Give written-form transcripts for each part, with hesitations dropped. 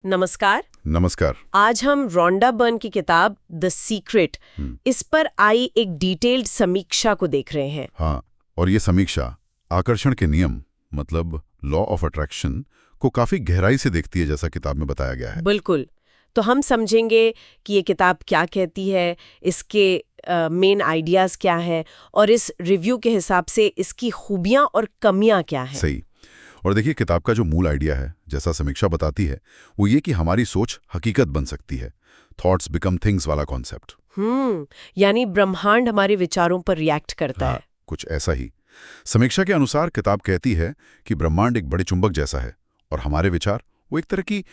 नमस्कार। नमस्कार। आज हम रॉन्डा बर्न की किताब द सीक्रेट इस पर आई एक डिटेल्ड समीक्षा को देख रहे हैं। हाँ, और ये समीक्षा आकर्षण के नियम मतलब लॉ ऑफ अट्रैक्शन को काफी गहराई से देखती है, जैसा किताब में बताया गया है। बिल्कुल। तो हम समझेंगे कि ये किताब क्या कहती है, इसके मेन आइडियाज क्या है और इस रिव्यू के हिसाब से इसकी खूबियां और कमियां क्या हैं। सही। और देखिए, किताब का जो मूल आइडिया है, जैसा समीक्षा बताती है, वो ये कि हमारी सोच हकीकत बन सकती है। थॉट्स बिकम थिंग्स वाला कॉन्सेप्ट। यानी ब्रह्मांड हमारे विचारों पर रिएक्ट करता है। कुछ ऐसा ही। समीक्षा के अनुसार किताब कहती है कि ब्रह्मांड एक बड़े चुंबक जैसा है और हमारे विचार वो एक तरह की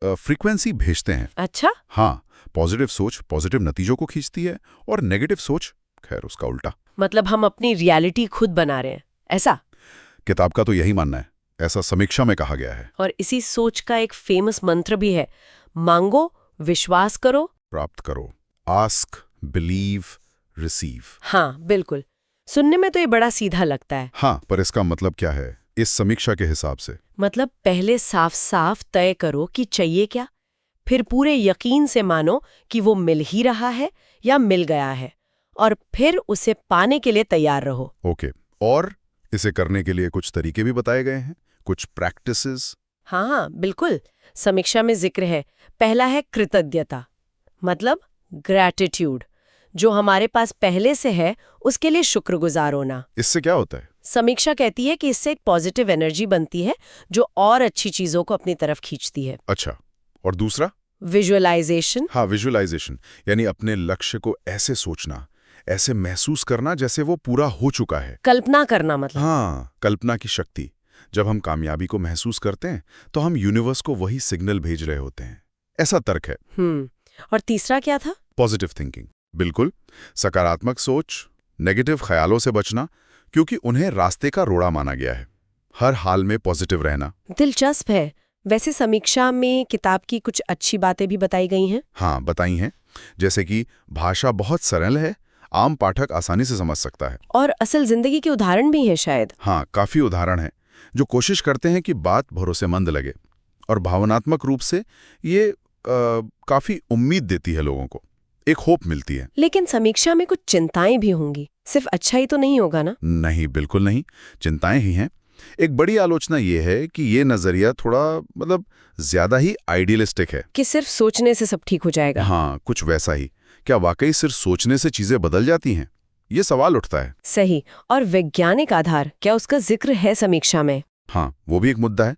फ्रीक्वेंसी भेजते हैं। अच्छा। हाँ, पॉजिटिव सोच पॉजिटिव नतीजों को खींचती है और नेगेटिव सोच खैर उसका उल्टा। मतलब हम अपनी रियलिटी खुद बना रहे हैं, ऐसा? किताब का तो यही मानना है, ऐसा समीक्षा में कहा गया है। और इसी सोच का एक फेमस मंत्र भी है, मांगो, विश्वास करो, प्राप्त करो। Ask, believe, receive. हाँ बिल्कुल। सुनने में तो ये बड़ा सीधा लगता है। हाँ, पर इसका मतलब क्या है इस समीक्षा के हिसाब से? मतलब पहले साफ साफ तय करो कि चाहिए क्या, फिर पूरे यकीन से मानो कि वो मिल ही रहा है या मिल गया है, और फिर उसे पाने के लिए तैयार रहो। ओके। और इसे करने के लिए कुछ तरीके भी बताए गए हैं, कुछ प्रैक्टिसेस? हाँ बिल्कुल। समीक्षा में जिक्र है। पहला है कृतज्ञता, मतलब ग्रैटिट्यूड। जो हमारे पास पहले से है उसके लिए शुक्रगुजार होना। इससे क्या होता है? समीक्षा कहती है कि इससे एक पॉजिटिव एनर्जी बनती है जो और अच्छी चीजों को अपनी तरफ खींचती है। अच्छा, और दूसरा? विजुअलाइजेशन। हाँ, विजुअलाइजेशन, यानी अपने लक्ष्य को ऐसे सोचना, ऐसे महसूस करना जैसे वो पूरा हो चुका है। कल्पना करना मतलब। हाँ, कल्पना की शक्ति। जब हम कामयाबी को महसूस करते हैं तो हम यूनिवर्स को वही सिग्नल भेज रहे होते हैं, ऐसा तर्क है। और तीसरा क्या था? Positive thinking. बिल्कुल, सकारात्मक सोच, नेगेटिव ख्यालों से बचना, क्योंकि उन्हें रास्ते का रोड़ा माना गया है। हर हाल में पॉजिटिव रहना। दिलचस्प है। वैसे समीक्षा में किताब की कुछ अच्छी बातें भी बताई गई हैं। हाँ, बताई हैं। जैसे कि भाषा बहुत सरल है, आम पाठक आसानी से समझ सकता है। और असल जिंदगी के उदाहरण भी हैं शायद। हाँ, काफी उदाहरण हैं जो कोशिश करते हैं कि बात भरोसेमंद लगे, और भावनात्मक रूप से ये काफी उम्मीद देती है लोगों को, एक होप मिलती है। लेकिन समीक्षा में कुछ चिंताएं भी होंगी, सिर्फ अच्छा ही तो नहीं होगा ना? नहीं, बिल्कुल नहीं, चिंताएं ही हैं। एक बड़ी आलोचना ये है कि ये नजरिया थोड़ा मतलब ज्यादा ही आइडियलिस्टिक है, कि सिर्फ सोचने से सब ठीक हो जाएगा। हाँ, कुछ वैसा ही। क्या वाकई सिर्फ सोचने से चीजें बदल जाती हैं? ये सवाल उठता है। सही। और वैज्ञानिक आधार, क्या उसका जिक्र है समीक्षा में? हाँ, वो भी एक मुद्दा है।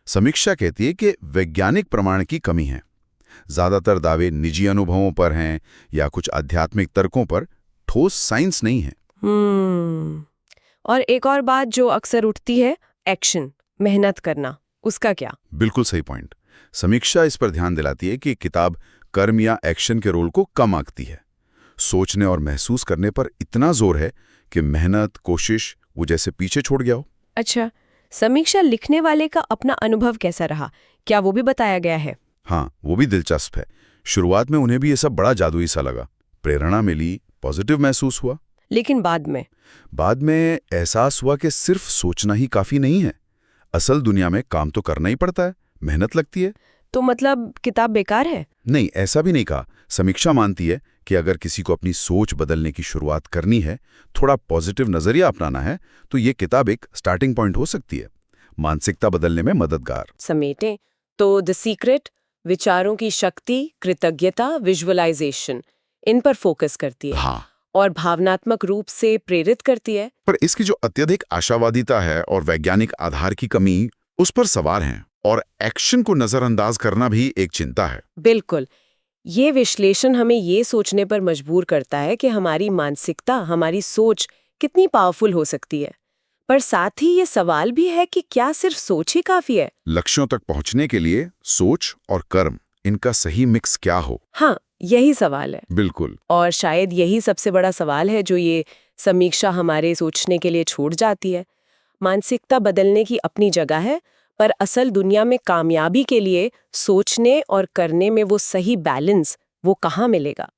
समीक्षा कहती है कि वैज्ञानिक प्रमाण की कमी है। ज्यादातर दावे निजी अनुभवों पर हैं या कुछ आध्यात्मिक तर्कों पर, ठोस साइंस नहीं है। और एक और बात जो अक्सर उठती है, एक्शन, मेहनत करना, उसका क्या? बिल्कुल सही पॉइंट। समीक्षा इस पर ध्यान दिलाती है कि किताब कर्म या एक्शन के रोल को कम आंकती है। सोचने और महसूस करने पर इतना जोर है कि मेहनत, कोशिश वो जैसे पीछे छोड़ गया हो। अच्छा, समीक्षा लिखने वाले का अपना अनुभव कैसा रहा, क्या वो भी बताया गया है? हाँ, वो भी दिलचस्प है। शुरुआत में उन्हें भी ये सब बड़ा जादुई सा लगा, प्रेरणा मिली, पॉजिटिव महसूस हुआ। लेकिन बाद में एहसास हुआ कि सिर्फ सोचना ही काफी नहीं है, असल दुनिया में काम तो करना ही पड़ता है, मेहनत लगती है। तो मतलब किताब बेकार है? नहीं, ऐसा भी नहीं कहा। समीक्षा मानती है कि अगर किसी को अपनी सोच बदलने की शुरुआत करनी है, थोड़ा पॉजिटिव नजरिया अपनाना है, तो ये किताब एक स्टार्टिंग पॉइंट हो सकती है, मानसिकता बदलने में मददगार। समेटें तो द सीक्रेट विचारों की शक्ति, कृतज्ञता, विजुअलाइजेशन, इन पर फोकस करती है। हाँ, और भावनात्मक रूप से प्रेरित करती है। पर इसकी जो अत्यधिक आशावादिता है और वैज्ञानिक आधार की कमी, उस पर सवाल हैं, और एक्शन को नजरअंदाज करना भी एक चिंता है। बिल्कुल। ये विश्लेषण हमें ये सोचने पर मजबूर करता है कि हमारी मानसिकता, हमारी सोच कितनी पावरफुल हो सकती है। पर साथ ही ये सवाल भी है कि क्या सिर्फ सोच ही काफी है? लक्ष्यों तक पहुंचने के लिए सोच और कर्म, इनका सही मिक्स क्या हो? हाँ, यही सवाल है। बिल्कुल। और शायद यही सबसे बड़ा सवाल है जो ये समीक्षा हमारे सोचने के लिए छोड़ जाती है। मानसिकता बदलने की अपनी जगह है, पर असल दुनिया में कामयाबी के लिए सोचने और करने में वो सही बैलेंस वो कहाँ मिलेगा?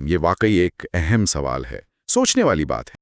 ये वाकई एक अहम सवाल है, सोचने वाली बात है।